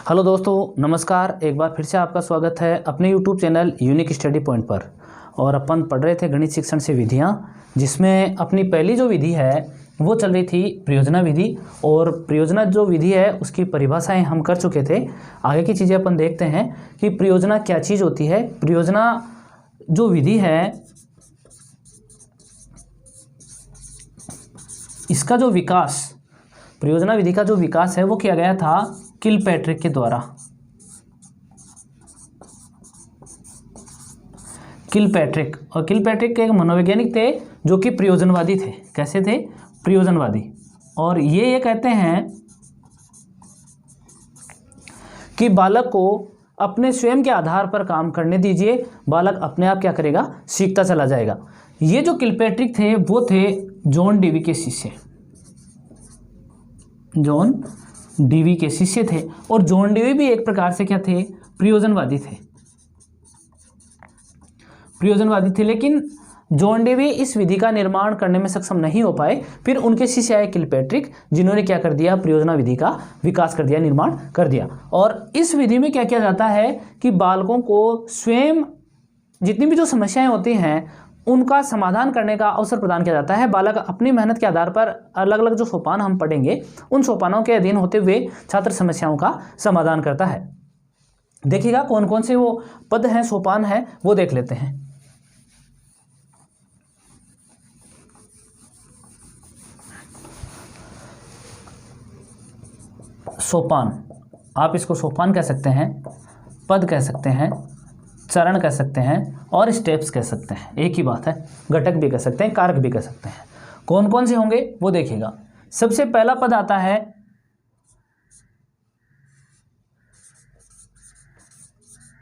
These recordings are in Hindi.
हेलो दोस्तों, नमस्कार। एक बार फिर से आपका स्वागत है अपने YouTube channel unique study point पर। और अपन पढ़ रहे थे गणित शिक्षण से विधियाँ, जिसमें अपनी पहली जो विधि है वो चल रही थी प्रयोजना विधि। और प्रयोजना जो विधि है उसकी परिभाषाएं हम कर चुके थे। आगे की चीज़ें अपन देखते हैं कि प्रयोजना क्या चीज़ होती है। प्रयोजना जो विधि है इसका जो विकास, प्रयोजना विधि का जो विकास है वो किया गया था किलपैट्रिक के द्वारा। किलपैट्रिक, और किलपैट्रिक एक मनोवैज्ञानिक थे जो कि प्रयोजनवादी थे। कैसे थे? प्रयोजनवादी। और ये कहते हैं कि बालक को अपने स्वयं के आधार पर काम करने दीजिए, बालक अपने आप क्या करेगा, सीखता चला जाएगा। ये जो किलपैट्रिक थे वो थे जॉन डीवी के शिष्य, जॉन डीवी के शिष्य थे। और जॉन डीवी भी एक प्रकार से क्या थे, प्रयोजनवादी थे, प्रयोजनवादी थे। लेकिन जॉन डीवी इस विधि का निर्माण करने में सक्षम नहीं हो पाए। फिर उनके शिष्य आए किलपैट्रिक, जिन्होंने क्या कर दिया, प्रयोजना विधि का विकास कर दिया, निर्माण कर दिया। और इस विधि में क्या किया जाता है कि बालकों को स्वयं जितनी भी जो समस्याएं होती हैं उनका समाधान करने का अवसर प्रदान किया जाता है। बालक अपनी मेहनत के आधार पर अलग अलग जो सोपान हम पढ़ेंगे उन सोपानों के अधीन होते हुए छात्र समस्याओं का समाधान करता है। देखिएगा कौन कौन से वो पद हैं, सोपान है, वो देख लेते हैं। सोपान, आप इसको सोपान कह सकते हैं, पद कह सकते हैं, चरण कह सकते हैं और स्टेप्स कह सकते हैं। एक ही बात है। घटक भी कह सकते हैं, कारक भी कह सकते हैं। कौन कौन से होंगे वो देखिएगा। सबसे पहला पद आता है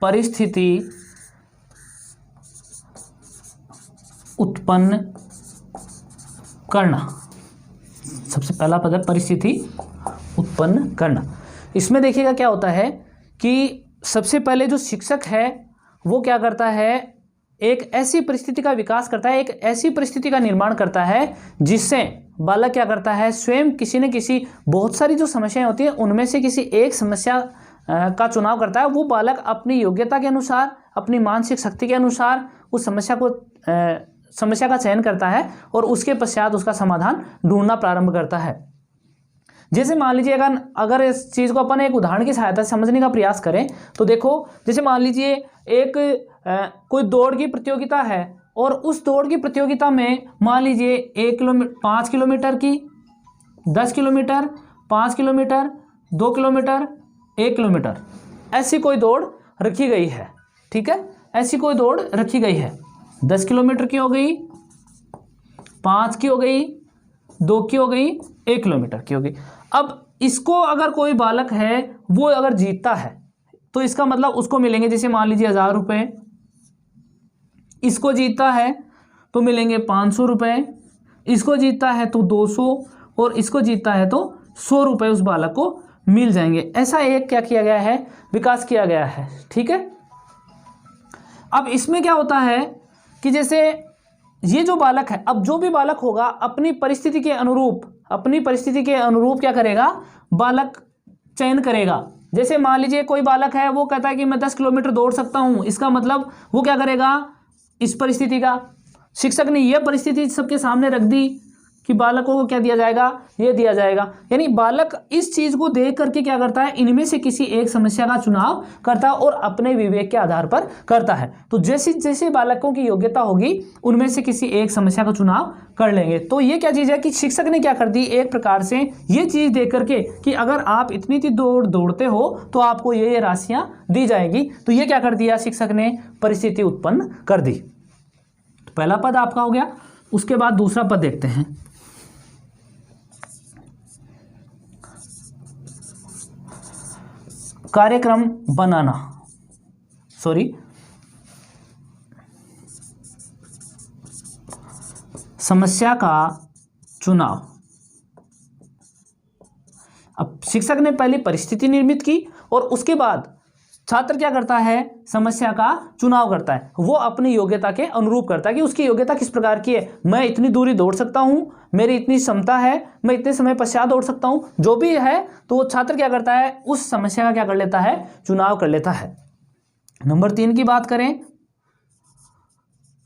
परिस्थिति उत्पन्न करना। सबसे पहला पद है परिस्थिति उत्पन्न करना। इसमें देखिएगा क्या होता है कि सबसे पहले जो शिक्षक है वो क्या करता है, एक ऐसी परिस्थिति का विकास करता है, एक ऐसी परिस्थिति का निर्माण करता है जिससे बालक क्या करता है, स्वयं किसी न किसी, बहुत सारी जो समस्याएं होती हैं उनमें से किसी एक समस्या का चुनाव करता है। वो बालक अपनी योग्यता के अनुसार, अपनी मानसिक शक्ति के अनुसार उस समस्या का चयन करता है और उसके पश्चात उसका समाधान ढूंढना प्रारंभ करता है। जैसे मान लीजिए अगर इस चीज़ को अपन एक उदाहरण की सहायता से समझने का प्रयास करें तो देखो, जैसे मान लीजिए एक कोई दौड़ की प्रतियोगिता है और उस दौड़ की प्रतियोगिता में मान लीजिए 5 किलोमीटर की, 10 किलोमीटर, 5 किलोमीटर, 2 किलोमीटर, 1 किलोमीटर, ऐसी कोई दौड़ रखी गई है। ठीक है, ऐसी कोई दौड़ रखी गई है। 10 किलोमीटर की हो गई, 5 की हो गई, 2 की हो गई, 1 किलोमीटर की हो गई। अब इसको अगर कोई बालक है वो अगर जीतता है तो इसका मतलब उसको मिलेंगे, जैसे मान लीजिए 1000 रुपये। इसको जीतता है तो मिलेंगे 500 रुपये, इसको जीतता है तो 200 और इसको जीतता है तो 100 रुपये उस बालक को मिल जाएंगे। ऐसा एक क्या किया गया है, विकास किया गया है। ठीक है। अब इसमें क्या होता है कि जैसे ये जो बालक है, अब जो भी बालक होगा अपनी परिस्थिति के अनुरूप क्या करेगा, बालक चयन करेगा। जैसे मान लीजिए कोई बालक है वो कहता है कि मैं 10 किलोमीटर दौड़ सकता हूं, इसका मतलब वो क्या करेगा, इस परिस्थिति का, शिक्षक ने यह परिस्थिति सबके सामने रख दी कि बालकों को क्या दिया जाएगा, ये दिया जाएगा। यानी बालक इस चीज को देख करके क्या करता है, इनमें से किसी एक समस्या का चुनाव करता है और अपने विवेक के आधार पर करता है। तो जैसे जैसे बालकों की योग्यता होगी उनमें से किसी एक समस्या का चुनाव कर लेंगे। तो ये क्या चीज है कि शिक्षक ने क्या कर दी, एक प्रकार से ये चीज देख करके कि अगर आप इतनी दौड़ दौड़ते हो तो आपको ये राशियां दी जाएगी। तो ये क्या कर दिया, शिक्षक ने परिस्थिति उत्पन्न कर दी। तो पहला पद आपका हो गया। उसके बाद दूसरा पद देखते हैं, कार्यक्रम बनाना, समस्या का चुनाव। अब शिक्षक ने पहले परिस्थिति निर्मित की और उसके बाद छात्र क्या करता है, समस्या का चुनाव करता है, वो अपनी योग्यता के अनुरूप करता है कि उसकी योग्यता किस प्रकार की है। मैं इतनी दूरी दौड़ सकता हूँ, मेरी इतनी क्षमता है, मैं इतने समय पश्चात दौड़ सकता हूँ, जो भी है, तो वो छात्र क्या करता है, उस समस्या का क्या कर लेता है, चुनाव कर लेता है। नंबर 3 की बात करें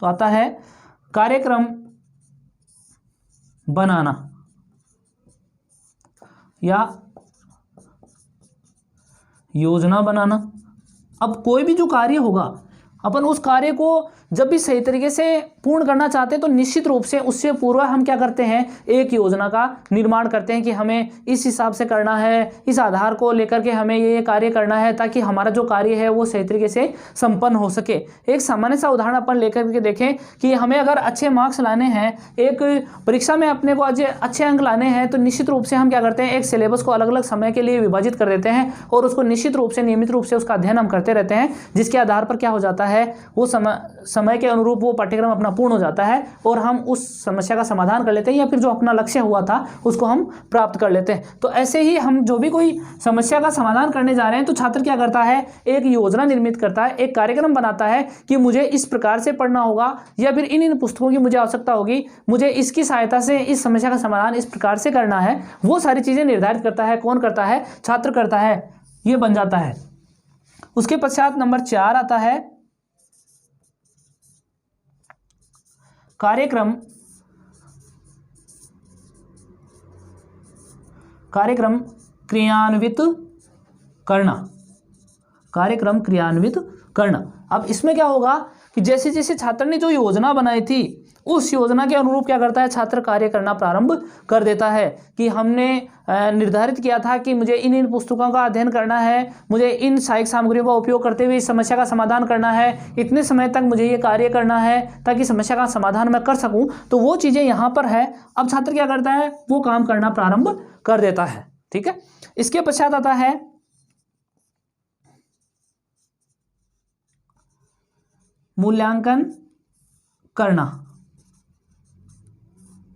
तो आता है कार्यक्रम बनाना या योजना बनाना। अब कोई भी जो कार्य होगा, अपन उस कार्य को जब भी सही तरीके से पूर्ण करना चाहते हैं तो निश्चित रूप से उससे पूर्व हम क्या करते हैं, एक योजना का निर्माण करते हैं कि हमें इस हिसाब से करना है, इस आधार को लेकर के हमें ये कार्य करना है ताकि हमारा जो कार्य है वो सही तरीके से संपन्न हो सके। एक सामान्य सा उदाहरण अपन लेकर के देखें कि हमें अगर अच्छे मार्क्स लाने हैं, एक परीक्षा में अपने को अच्छे अंक लाने हैं, तो निश्चित रूप से हम क्या करते हैं, एक सिलेबस को अलग अलग समय के लिए विभाजित कर देते हैं और उसको निश्चित रूप से नियमित रूप से उसका अध्ययन हम करते रहते हैं, जिसके आधार पर क्या हो जाता है, वो समय के अनुरूप वो पाठ्यक्रम अपना पूर्ण हो जाता है और हम उस समस्या का समाधान कर लेते हैं या फिर जो अपना लक्ष्य हुआ था उसको हम प्राप्त कर लेते हैं। तो ऐसे ही हम जो भी कोई समस्या का समाधान करने जा रहे हैं तो छात्र क्या करता है, एक योजना निर्मित करता है, एक कार्यक्रम बनाता है कि मुझे इस प्रकार से पढ़ना होगा या फिर इन पुस्तकों की मुझे आवश्यकता होगी, मुझे इसकी सहायता से इस समस्या का समाधान इस प्रकार से करना है। वो सारी चीजें निर्धारित करता है। कौन करता है, छात्र करता है। ये बन जाता है। उसके पश्चात नंबर 4 आता है कार्यक्रम क्रियान्वित करना। कार्यक्रम क्रियान्वित करना। अब इसमें क्या होगा कि जैसे जैसे छात्र ने जो योजना बनाई थी उस योजना के अनुरूप क्या करता है, छात्र कार्य करना प्रारंभ कर देता है कि हमने निर्धारित किया था कि मुझे इन पुस्तकों का अध्ययन करना है, मुझे इन सहायक सामग्रियों का उपयोग करते हुए इस समस्या का समाधान करना है, इतने समय तक मुझे ये कार्य करना है ताकि समस्या का समाधान मैं कर सकूं। तो वो चीज़ें यहाँ पर है। अब छात्र क्या करता है, वो काम करना प्रारंभ कर देता है। ठीक है। इसके पश्चात आता है मूल्यांकन करना।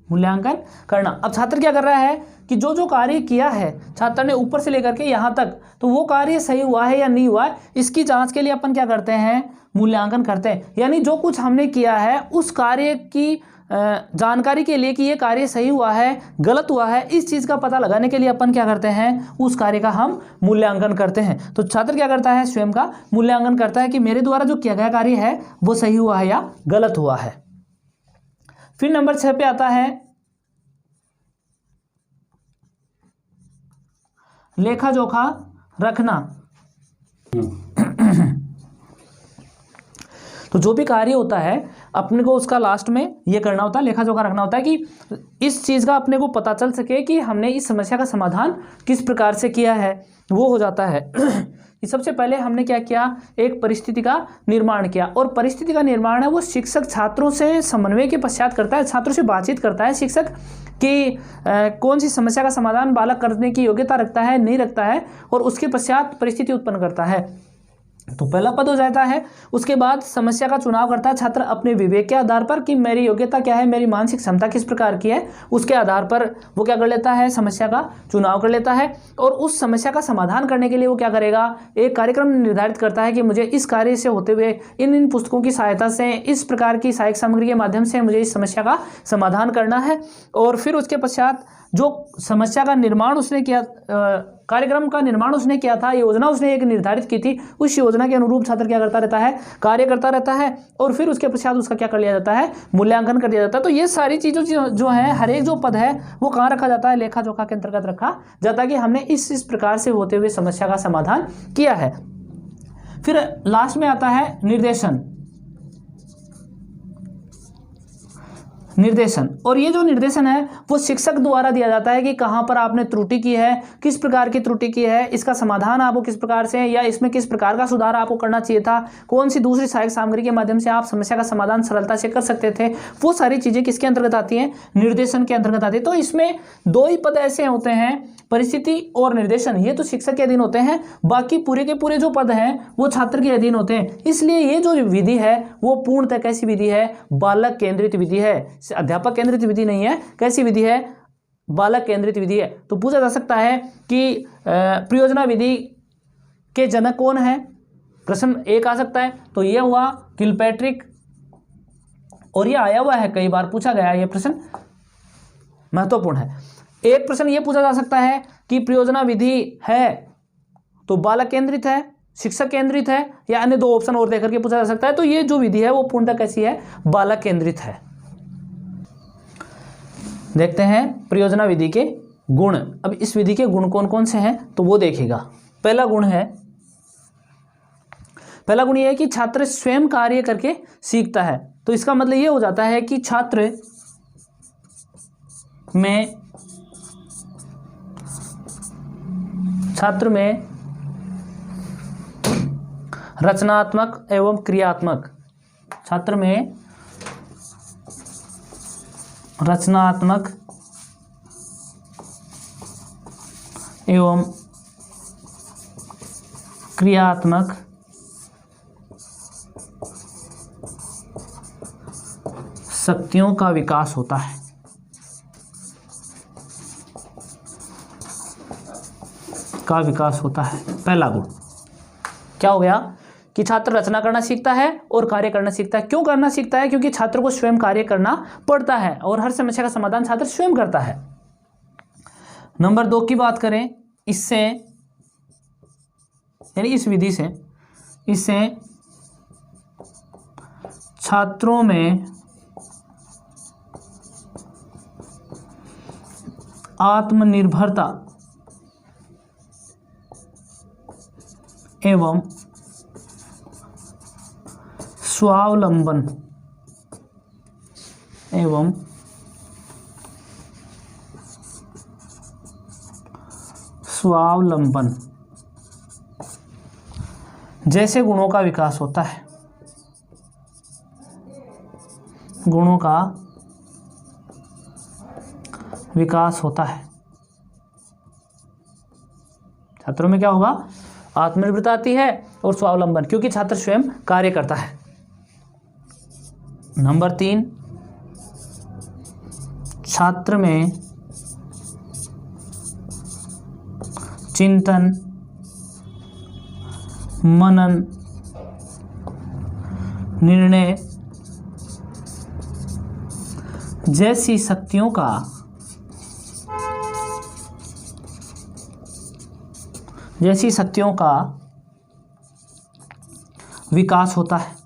मूल्यांकन करना। अब छात्र क्या कर रहा है कि जो जो कार्य किया है छात्र ने ऊपर से लेकर के यहाँ तक, तो वो कार्य सही हुआ है या नहीं हुआ है, इसकी जांच के लिए अपन क्या करते हैं, मूल्यांकन करते हैं। यानी जो कुछ हमने किया है उस कार्य की जानकारी के लिए कि ये कार्य सही हुआ है, गलत हुआ है, इस चीज़ का पता लगाने के लिए अपन क्या करते हैं, उस कार्य का हम मूल्यांकन करते हैं। तो छात्र क्या करता है, स्वयं का मूल्यांकन करता है कि मेरे द्वारा जो किया गया कार्य है वो सही हुआ है या गलत हुआ है। फिर नंबर 6 पे आता है लेखा जोखा रखना। तो जो भी कार्य होता है अपने को उसका लास्ट में ये करना होता है, लेखा जोखा रखना होता है कि इस चीज़ का अपने को पता चल सके कि हमने इस समस्या का समाधान किस प्रकार से किया है। वो हो जाता है कि सबसे पहले हमने क्या किया, एक परिस्थिति का निर्माण किया। और परिस्थिति का निर्माण है वो शिक्षक छात्रों से समन्वय के पश्चात करता है, छात्रों से बातचीत करता है शिक्षक कि कौन सी समस्या का समाधान बालक करने की योग्यता रखता है, नहीं रखता है, और उसके पश्चात परिस्थिति उत्पन्न करता है। तो पहला पद हो जाता है। उसके बाद समस्या का चुनाव करता है छात्र अपने विवेक के आधार पर कि मेरी योग्यता क्या है, मेरी मानसिक क्षमता किस प्रकार की है, उसके आधार पर वो क्या कर लेता है, समस्या का चुनाव कर लेता है। और उस समस्या का समाधान करने के लिए वो क्या करेगा, एक कार्यक्रम निर्धारित करता है कि मुझे इस कार्य से होते हुए इन पुस्तकों की सहायता से, इस प्रकार की सहायक सामग्री के माध्यम से मुझे इस समस्या का समाधान करना है। और फिर उसके पश्चात जो समस्या का निर्माण उसने किया, कार्यक्रम का निर्माण उसने किया था, योजना उसने एक निर्धारित की थी, उस योजना के अनुरूप छात्र क्या करता रहता है, कार्य करता रहता है। और फिर उसके पश्चात उसका क्या कर लिया जाता है, मूल्यांकन कर दिया जाता है। तो ये सारी चीज़ों जो है, हर एक जो पद है वो कहाँ रखा जाता है, लेखा जोखा के अंतर्गत रखा जाता है कि हमने इस प्रकार से होते हुए समस्या का समाधान किया है। फिर लास्ट में आता है निर्देशन। और ये जो निर्देशन है वो शिक्षक द्वारा दिया जाता है कि कहाँ पर आपने त्रुटि की है, किस प्रकार की त्रुटि की है, इसका समाधान आपको किस प्रकार से, या इसमें किस प्रकार का सुधार आपको करना चाहिए था, कौन सी दूसरी सहायक सामग्री के माध्यम से आप समस्या का समाधान सरलता से कर सकते थे। वो सारी चीज़ें किसके अंतर्गत आती हैं, निर्देशन के अंतर्गत आती है। तो इसमें 2 ही पद ऐसे होते हैं, परिस्थिति और निर्देशन, ये तो शिक्षक के अधीन होते हैं। बाकी पूरे के पूरे जो पद हैं वो छात्र के अधीन होते हैं। इसलिए ये जो विधि है वो पूर्णतः कैसी विधि है, बालक केंद्रित विधि है, अध्यापक केंद्रित विधि नहीं है। कैसी विधि है, बालक केंद्रित विधि है। तो पूछा जा सकता है कि प्रयोजना विधि के जनक कौन है, प्रश्न एक आ सकता है, तो ये हुआ किलपैट्रिक, और ये आया हुआ है, कई बार पूछा गया है, ये प्रश्न महत्वपूर्ण है। एक प्रश्न ये पूछा जा सकता है कि परियोजना विधि है तो बालक केंद्रित है, शिक्षक केंद्रित है, या अन्य दो ऑप्शन और देकर के पूछा जा सकता है। तो ये जो विधि है वो पूर्णतः कैसी है, बालक केंद्रित है। देखते हैं परियोजना विधि के गुण। अब इस विधि के गुण कौन कौन से हैं तो वो देखिएगा। पहला गुण ये है कि छात्र स्वयं कार्य करके सीखता है। तो इसका मतलब ये हो जाता है कि छात्र में रचनात्मक एवं क्रियात्मक, छात्र में रचनात्मक एवं क्रियात्मक शक्तियों का विकास होता है। पहला गुण क्या हो गया कि छात्र रचना करना सीखता है और कार्य करना सीखता है। क्यों करना सीखता है? क्योंकि छात्र को स्वयं कार्य करना पड़ता है और हर समस्या का समाधान छात्र स्वयं करता है। नंबर 2 की बात करें, इससे यानी इस विधि से इससे छात्रों में आत्मनिर्भरता एवं स्वावलंबन जैसे गुणों का विकास होता है। छात्रों में क्या होगा? आत्मनिर्भरता आती है और स्वावलंबन, क्योंकि छात्र स्वयं कार्य करता है। नंबर 3, छात्र में चिंतन, मनन, निर्णय जैसी शक्तियों का विकास होता है।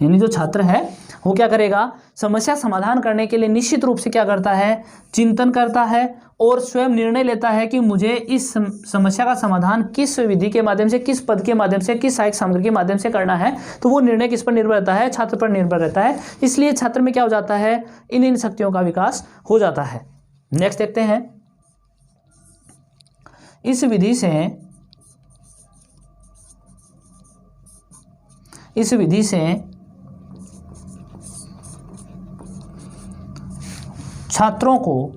यानी जो छात्र है वो क्या करेगा? समस्या समाधान करने के लिए निश्चित रूप से क्या करता है? चिंतन करता है और स्वयं निर्णय लेता है कि मुझे इस समस्या का समाधान किस विधि के माध्यम से, किस पद के माध्यम से, किस सहायक सामग्री के माध्यम से करना है। तो वो निर्णय किस पर निर्भर रहता है? छात्र पर निर्भर रहता है। इसलिए छात्र में क्या हो जाता है? इन शक्तियों का विकास हो जाता है। नेक्स्ट देखते हैं, इस विधि से छात्रों को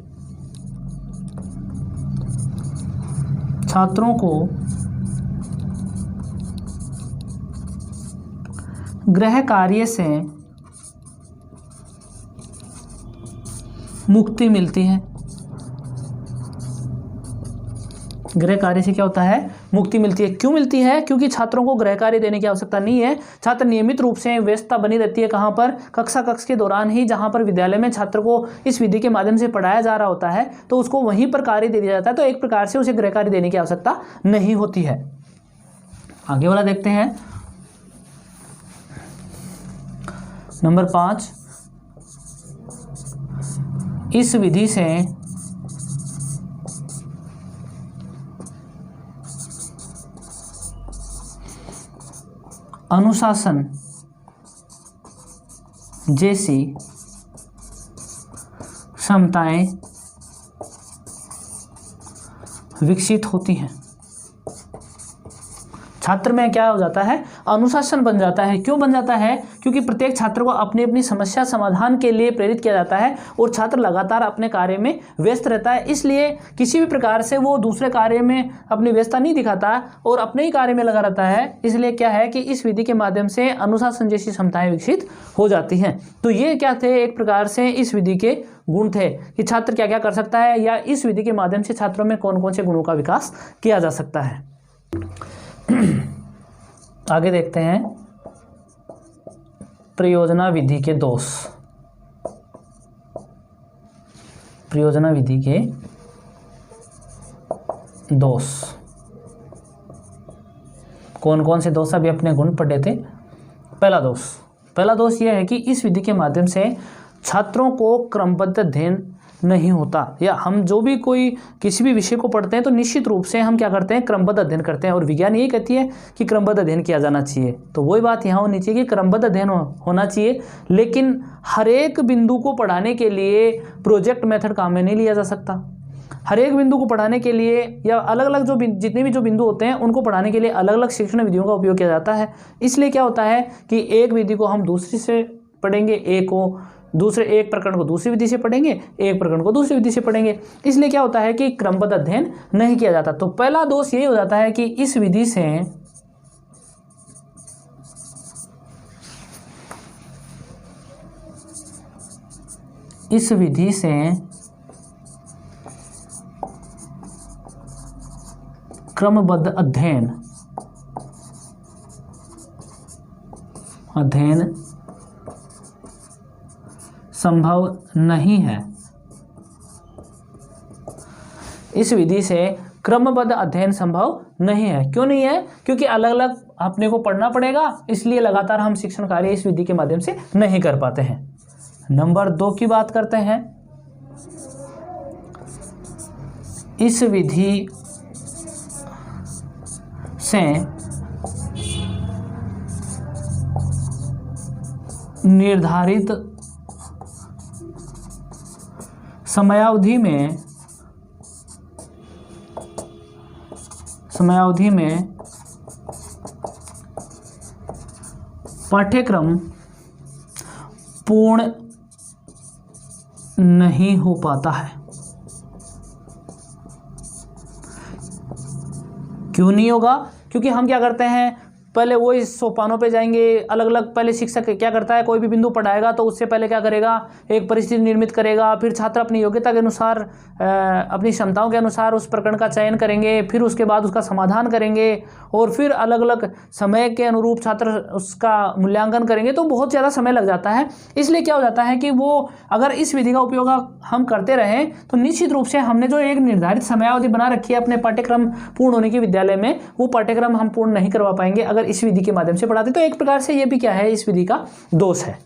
गृह कार्य से मुक्ति मिलती है। गृह कार्य से क्या होता है? मुक्ति मिलती है। क्यों मिलती है? क्योंकि छात्रों को गृह कार्य देने की आवश्यकता नहीं है। छात्र नियमित रूप से व्यस्तता बनी रहती है। कहाँ पर? कक्ष के दौरान ही, जहाँ पर विद्यालय में छात्र को इस विधि के माध्यम से पढ़ाया जा रहा होता है, तो उसको वहीं पर कार्य दे दिया जाता है। तो एक प्रकार से उसे गृह कार्य देने की आवश्यकता नहीं होती है। आगे वाला देखते हैं, नंबर 5, इस विधि से अनुशासन जैसी क्षमताएं विकसित होती हैं। छात्र में क्या हो जाता है, अनुशासन बन जाता है। क्यों बन जाता है? क्योंकि प्रत्येक छात्र को अपनी अपनी समस्या समाधान के लिए प्रेरित किया जाता है और छात्र लगातार अपने कार्य में व्यस्त रहता है, इसलिए किसी भी प्रकार से वो दूसरे कार्य में अपनी व्यस्तता नहीं दिखाता और अपने ही कार्य में लगा रहता है। इसलिए क्या है कि इस विधि के माध्यम से अनुशासन जैसी क्षमताएं विकसित हो जाती हैं। तो ये क्या थे, एक प्रकार से इस विधि के गुण थे कि छात्र क्या क्या कर सकता है, या इस विधि के माध्यम से छात्रों में कौन कौन से गुणों का विकास किया जा सकता है। आगे देखते हैं प्रयोजना विधि के दोष। प्रयोजना विधि के दोष कौन कौन से दोष, अभी अपने गुण पढ़े थे। पहला दोष यह है कि इस विधि के माध्यम से छात्रों को क्रमबद्ध अध्ययन नहीं होता, या हम जो भी कोई किसी भी विषय को पढ़ते हैं तो निश्चित रूप से हम क्या करते हैं, क्रमबद्ध अध्ययन करते हैं। और विज्ञान यही कहती है कि क्रमबद्ध अध्ययन किया जाना चाहिए। तो वही बात यहाँ होनी चाहिए कि क्रमबद्ध अध्ययन होना चाहिए, लेकिन हर एक बिंदु को पढ़ाने के लिए प्रोजेक्ट मेथड काम में नहीं लिया जा सकता। हर एक बिंदु को पढ़ाने के लिए या अलग अलग जो जितने भी जो बिंदु होते हैं उनको पढ़ाने के लिए अलग अलग शिक्षण विधियों का उपयोग किया जाता है। इसलिए क्या होता है कि एक विधि को हम दूसरी से पढ़ेंगे, एक प्रकरण को दूसरी विधि से पढ़ेंगे, एक प्रकरण को दूसरी विधि से पढ़ेंगे। इसलिए क्या होता है कि क्रमबद्ध अध्ययन नहीं किया जाता। तो पहला दोष यही हो जाता है कि इस विधि से क्रमबद्ध अध्ययन संभव नहीं है। इस विधि से क्रमबद्ध अध्ययन संभव नहीं है। क्यों नहीं है? क्योंकि अलग अलग अपने को पढ़ना पड़ेगा, इसलिए लगातार हम शिक्षण कार्य इस विधि के माध्यम से नहीं कर पाते हैं। नंबर 2 की बात करते हैं। इस विधि से निर्धारित समयावधि में पाठ्यक्रम पूर्ण नहीं हो पाता है। क्यों नहीं होगा? क्योंकि हम क्या करते हैं, पहले वो इस सोपानों पे जाएंगे, अलग अलग पहले शिक्षक क्या करता है, कोई भी बिंदु पढ़ाएगा तो उससे पहले क्या करेगा, एक परिस्थिति निर्मित करेगा, फिर छात्र अपनी योग्यता के अनुसार अपनी क्षमताओं के अनुसार उस प्रकरण का चयन करेंगे, फिर उसके बाद उसका समाधान करेंगे और फिर अलग अलग समय के अनुरूप छात्र उसका मूल्यांकन करेंगे। तो बहुत ज़्यादा समय लग जाता है। इसलिए क्या हो जाता है कि वो अगर इस विधि का उपयोग हम करते रहें तो निश्चित रूप से हमने जो एक निर्धारित समयावधि बना रखी है अपने पाठ्यक्रम पूर्ण होने की विद्यालय में, वो पाठ्यक्रम हम पूर्ण नहीं करवा पाएंगे अगर इस विधि के माध्यम से पढ़ाते। तो एक प्रकार से ये भी क्या है, इस विधि का दोष है।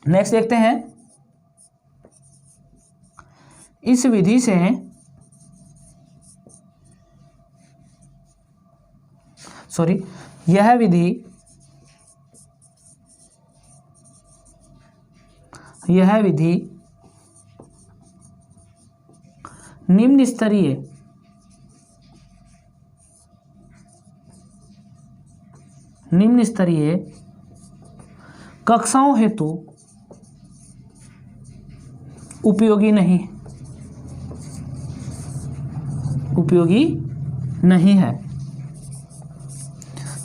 नेक्स्ट देखते हैं, इस विधि से यह विधि निम्न स्तरीय कक्षाओं हेतु उपयोगी नहीं है।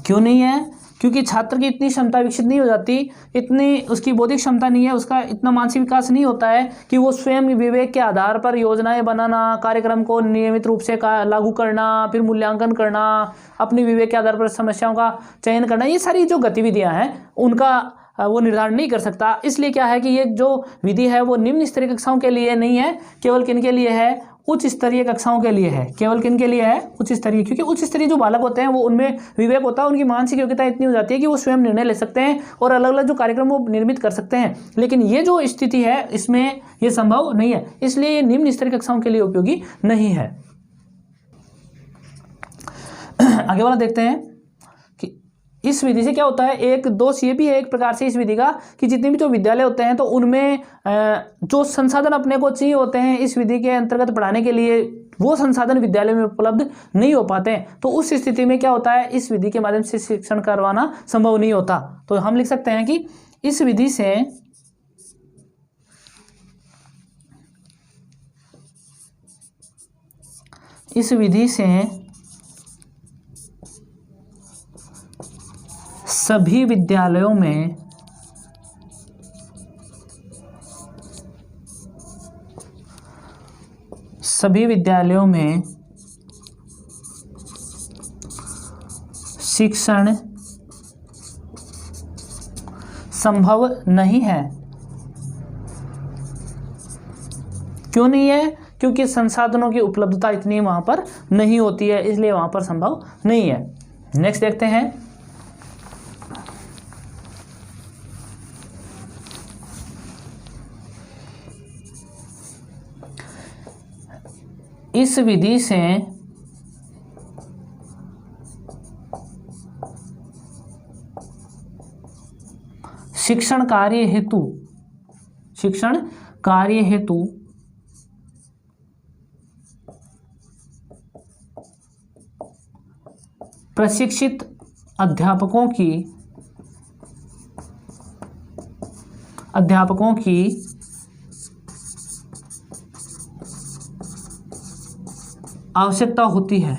क्यों नहीं है? क्योंकि छात्र की इतनी क्षमता विकसित नहीं हो जाती, इतनी उसकी बौद्धिक क्षमता नहीं है, उसका इतना मानसिक विकास नहीं होता है कि वो स्वयं विवेक के आधार पर योजनाएं बनाना, कार्यक्रम को नियमित रूप से लागू करना, फिर मूल्यांकन करना, अपनी विवेक के आधार पर समस्याओं का चयन करना, ये सारी जो गतिविधियां हैं उनका वो निर्धारण नहीं कर सकता। इसलिए क्या है कि ये जो विधि है वो निम्न स्तरीय कक्षाओं के लिए नहीं है, केवल किनके लिए है, उच्च स्तरीय कक्षाओं के लिए है। केवल किनके लिए है? उच्च स्तरीय। क्योंकि उच्च स्तरीय जो बालक होते हैं वो उनमें विवेक होता है, उनकी मानसिक योग्यता इतनी हो जाती है कि वो स्वयं निर्णय ले सकते हैं और अलग अलग जो कार्यक्रम वो निर्मित कर सकते हैं। लेकिन ये जो स्थिति है इसमें ये संभव नहीं है, इसलिए ये निम्न स्तरीय कक्षाओं के लिए उपयोगी नहीं है। आगे वाला देखते हैं कि इस विधि से क्या होता है। एक दोष ये भी है एक प्रकार से इस विधि का कि जितने भी जो विद्यालय होते हैं तो उनमें जो संसाधन अपने को चाहिए होते हैं इस विधि के अंतर्गत पढ़ाने के लिए, वो संसाधन विद्यालय में उपलब्ध नहीं हो पाते हैं, तो उस स्थिति में क्या होता है, इस विधि के माध्यम से शिक्षण करवाना संभव नहीं होता। तो हम लिख सकते हैं कि इस विधि से सभी विद्यालयों में शिक्षण संभव नहीं है। क्यों नहीं है? क्योंकि संसाधनों की उपलब्धता इतनी वहां पर नहीं होती है, इसलिए वहां पर संभव नहीं है। नेक्स्ट देखते हैं, इस विधि से शिक्षण कार्य हेतु प्रशिक्षित अध्यापकों की आवश्यकता होती है,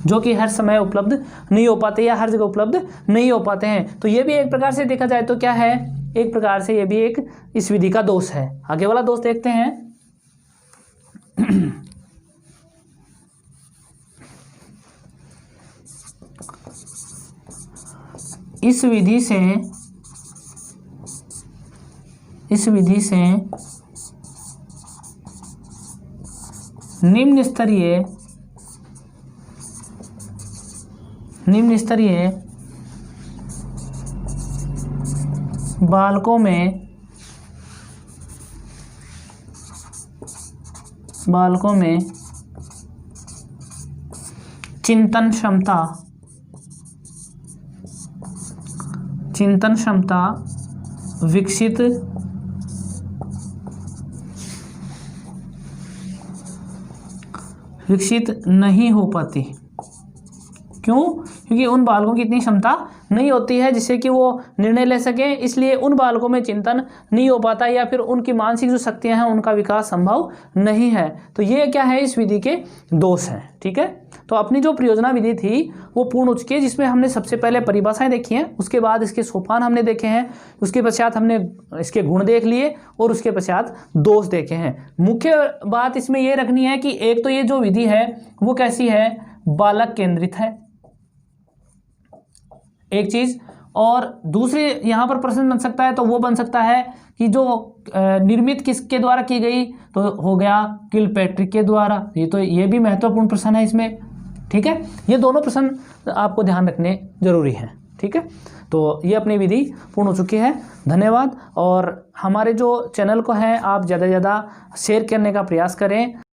जो कि हर समय उपलब्ध नहीं हो पाते या हर जगह उपलब्ध नहीं हो पाते हैं। तो ये भी एक प्रकार से देखा जाए तो क्या है, एक प्रकार से ये भी एक इस विधि का दोष है। आगे वाला दोष देखते हैं, इस विधि से निम्न स्तरीय बालकों में चिंतन क्षमता विकसित नहीं हो पाती। क्यों? क्योंकि उन बालकों की इतनी क्षमता नहीं होती है जिससे कि वो निर्णय ले सकें, इसलिए उन बालकों में चिंतन नहीं हो पाता या फिर उनकी मानसिक जो शक्तियां हैं उनका विकास संभव नहीं है। तो ये क्या है, इस विधि के दोष हैं। ठीक है, तो अपनी जो प्रयोजना विधि थी वो पूर्ण हो चुकी है, जिसमें हमने सबसे पहले परिभाषाएं देखी हैं, उसके बाद इसके सोपान हमने देखे हैं, उसके पश्चात हमने इसके गुण देख लिए और उसके पश्चात दोष देखे हैं। मुख्य बात इसमें ये रखनी है कि एक तो ये जो विधि है वो कैसी है, बालक केंद्रित है, एक चीज। और दूसरी यहाँ पर प्रश्न बन सकता है तो वो बन सकता है कि जो निर्मित किसके द्वारा की गई, तो हो गया किलपैट्रिक के द्वारा। ये भी महत्वपूर्ण प्रश्न है इसमें। ठीक है, ये दोनों प्रश्न आपको ध्यान रखने जरूरी हैं। ठीक है, तो ये अपनी विधि पूर्ण हो चुकी है। धन्यवाद। और हमारे जो चैनल को है आप ज़्यादा से ज़्यादा शेयर करने का प्रयास करें।